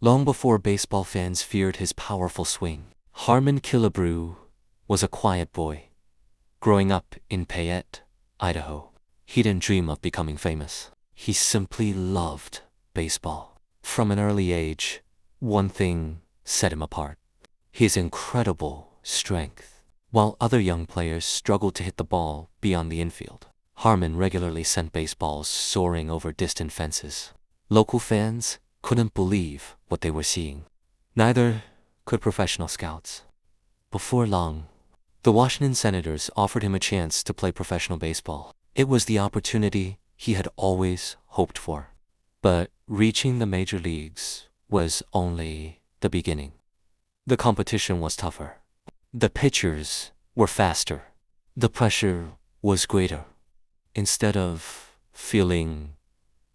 long before baseball fans feared his powerful swing. Harmon Killebrew was a quiet boy, growing up in Payette, Idaho. He didn't dream of becoming famous. He simply loved baseball. From an early age, one thing set him apart: his incredible strength. While other young players struggled to hit the ball beyond the infield, Harmon regularly sent baseballs soaring over distant fences. Local fans couldn't believe what they were seeing. Neither could professional scouts. Before long, the Washington Senators offered him a chance to play professional baseball. It was the opportunity he had always hoped for. But reaching the major leagues was only the beginning. The competition was tougher. The pitchers were faster. The pressure was greater. Instead of feeling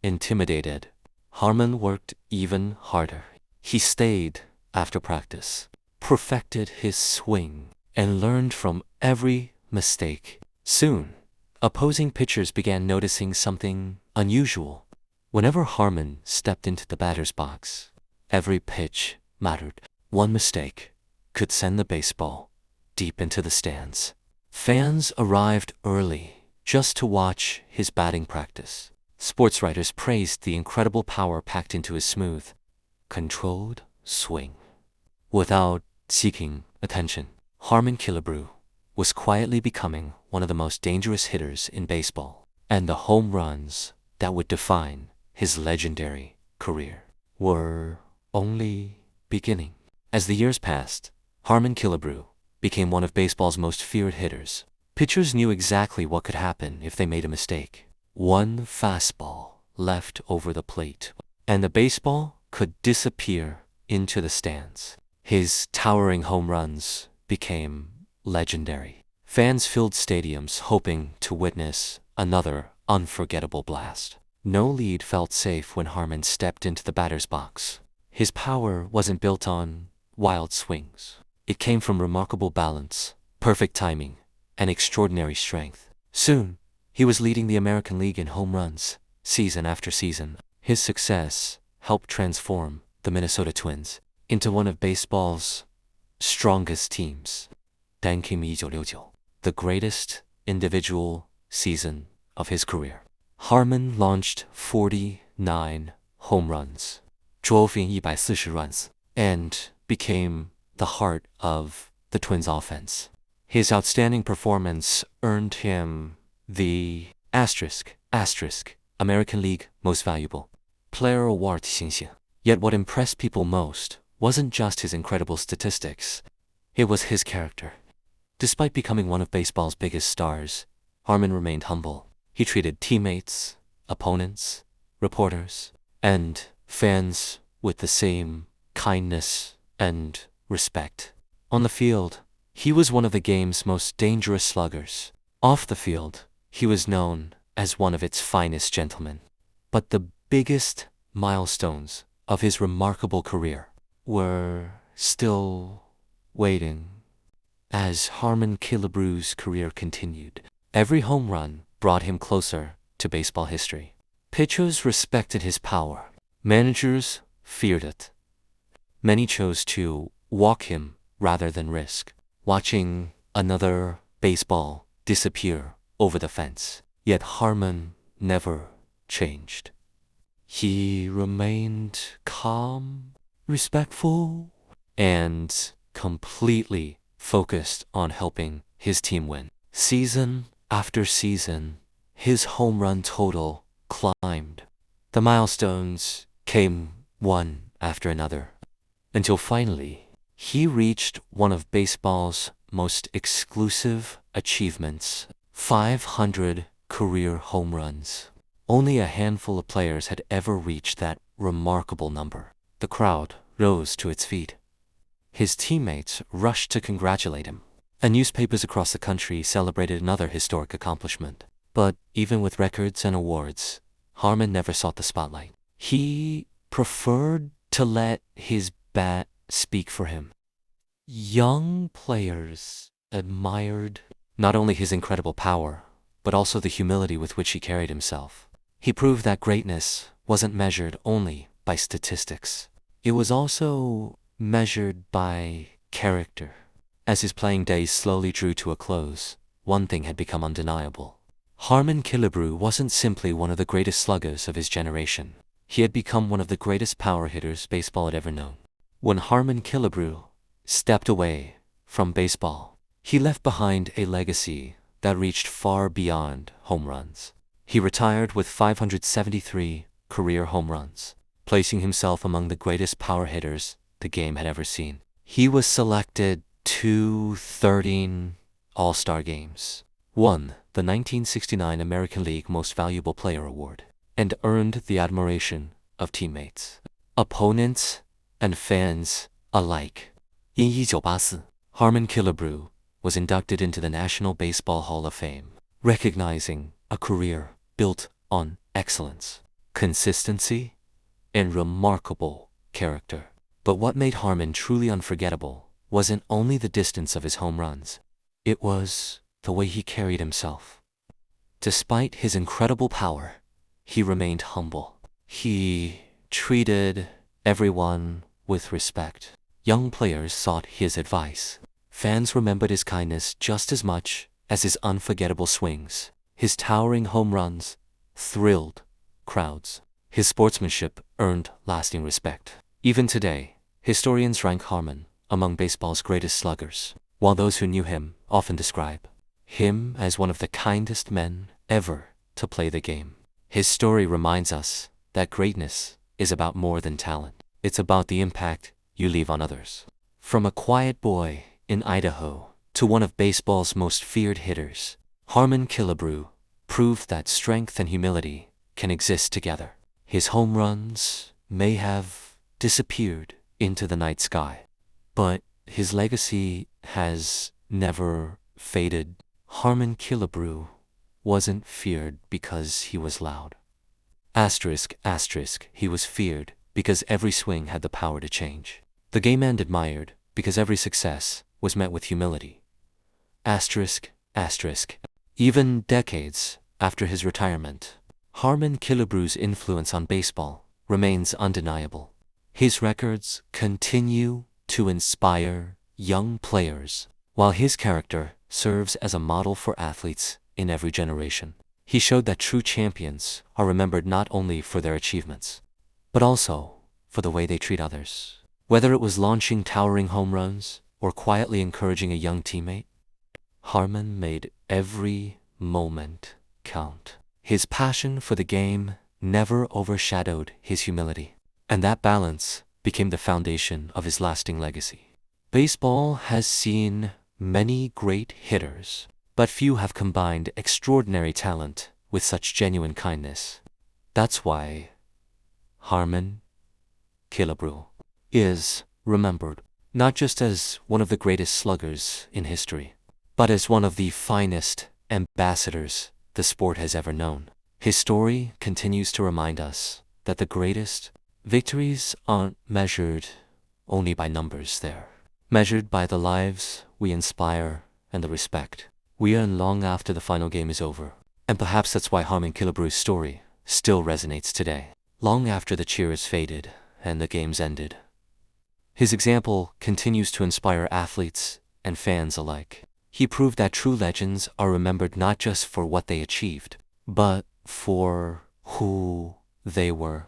intimidated, Harmon worked even harder. He stayed after practice, perfected his swing, and learned from every mistake. Soon, opposing pitchers began noticing something unusual. Whenever Harmon stepped into the batter's box, every pitch mattered. One mistake could send the baseball deep into the stands. Fans arrived early just to watch his batting practice. Sports writers praised the incredible power packed into his smooth, controlled swing. Without seeking attention, Harmon Killebrew was quietly becoming one of the most dangerous hitters in baseball, and the home runs that would define his legendary career were only beginning. As the years passed, Harmon Killebrew became one of baseball's most feared hitters. Pitchers knew exactly what could happen if they made a mistake. One fastball left over the plate, and the baseball could disappear into the stands. His towering home runs became legendary. Fans filled stadiums hoping to witness another unforgettable blast. No lead felt safe when Harmon stepped into the batter's box. His power wasn't built on wild swings. It came from remarkable balance, perfect timing, and extraordinary strength. Soon, he was leading the American League in home runs, season after season. His success helped transform the Minnesota Twins into one of baseball's strongest teams. Dankim 1969, the greatest individual season of his career. Harmon launched 49 home runs, drove in 140 runs, and became the heart of the Twins' offense. His outstanding performance earned him the American League Most Valuable Player Award 星星. Yet what impressed people most wasn't just his incredible statistics, it was his character. Despite becoming one of baseball's biggest stars, Harmon remained humble. He treated teammates, opponents, reporters, and fans with the same kindness and respect. On the field, he was one of the game's most dangerous sluggers. Off the field, he was known as one of its finest gentlemen. But the biggest milestones of his remarkable career were still waiting. As Harmon Killebrew's career continued, every home run brought him closer to baseball history. Pitchers respected his power. Managers feared it. Many chose to walk him rather than risk watching another baseball disappear over the fence. Yet Harmon never changed. He remained calm, respectful, and completely focused on helping his team win. Season after season, his home run total climbed. The milestones came one after another, until finally, he reached one of baseball's most exclusive achievements: 500 career home runs. Only a handful of players had ever reached that remarkable number. The crowd rose to its feet. His teammates rushed to congratulate him, and newspapers across the country celebrated another historic accomplishment. But even with records and awards, Harmon never sought the spotlight. He preferred to let his bat speak for him. Young players admired not only his incredible power, but also the humility with which he carried himself. He proved that greatness wasn't measured only by statistics, it was also measured by character. As his playing days slowly drew to a close, one thing had become undeniable. Harmon Killebrew wasn't simply one of the greatest sluggers of his generation. He had become one of the greatest power hitters baseball had ever known. When Harmon Killebrew stepped away from baseball, he left behind a legacy that reached far beyond home runs. He retired with 573 career home runs, placing himself among the greatest power hitters the game had ever seen. He was selected to 13 All-Star games, won the 1969 American League Most Valuable Player Award, and earned the admiration of teammates, opponents, and fans alike. In 1984, Harmon Killebrew was inducted into the National Baseball Hall of Fame, recognizing a career built on excellence, consistency, and remarkable character. But what made Harmon truly unforgettable wasn't only the distance of his home runs. It was the way he carried himself. Despite his incredible power, he remained humble. He treated everyone with respect. Young players sought his advice. Fans remembered his kindness just as much as his unforgettable swings. His towering home runs thrilled crowds. His sportsmanship earned lasting respect. Even today, historians rank Harmon among baseball's greatest sluggers, while those who knew him often describe him as one of the kindest men ever to play the game. His story reminds us that greatness is about more than talent. It's about the impact you leave on others. From a quiet boy in Idaho to one of baseball's most feared hitters, Harmon Killebrew proved that strength and humility can exist together. His home runs may have disappeared into the night sky, but his legacy has never faded. Harmon Killebrew wasn't feared because he was loud. Asterisk, asterisk, he was feared because every swing had the power to change the game, and admired because every success was met with humility. Asterisk, asterisk. Even decades after his retirement, Harmon Killebrew's influence on baseball remains undeniable. His records continue to inspire young players, while his character serves as a model for athletes in every generation. He showed that true champions are remembered not only for their achievements, but also for the way they treat others. Whether it was launching towering home runs or quietly encouraging a young teammate, Harmon made every moment count. His passion for the game never overshadowed his humility, and that balance became the foundation of his lasting legacy. Baseball has seen many great hitters, but few have combined extraordinary talent with such genuine kindness. That's why Harmon Killebrew is remembered not just as one of the greatest sluggers in history, but as one of the finest ambassadors the sport has ever known. His story continues to remind us that the greatest victories aren't measured only by numbers, they're measured by the lives we inspire and the respect we earn long after the final game is over. And perhaps that's why Harmon Killebrew's story still resonates today, long after the cheers faded and the games ended. His example continues to inspire athletes and fans alike. He proved that true legends are remembered not just for what they achieved, but for who they were.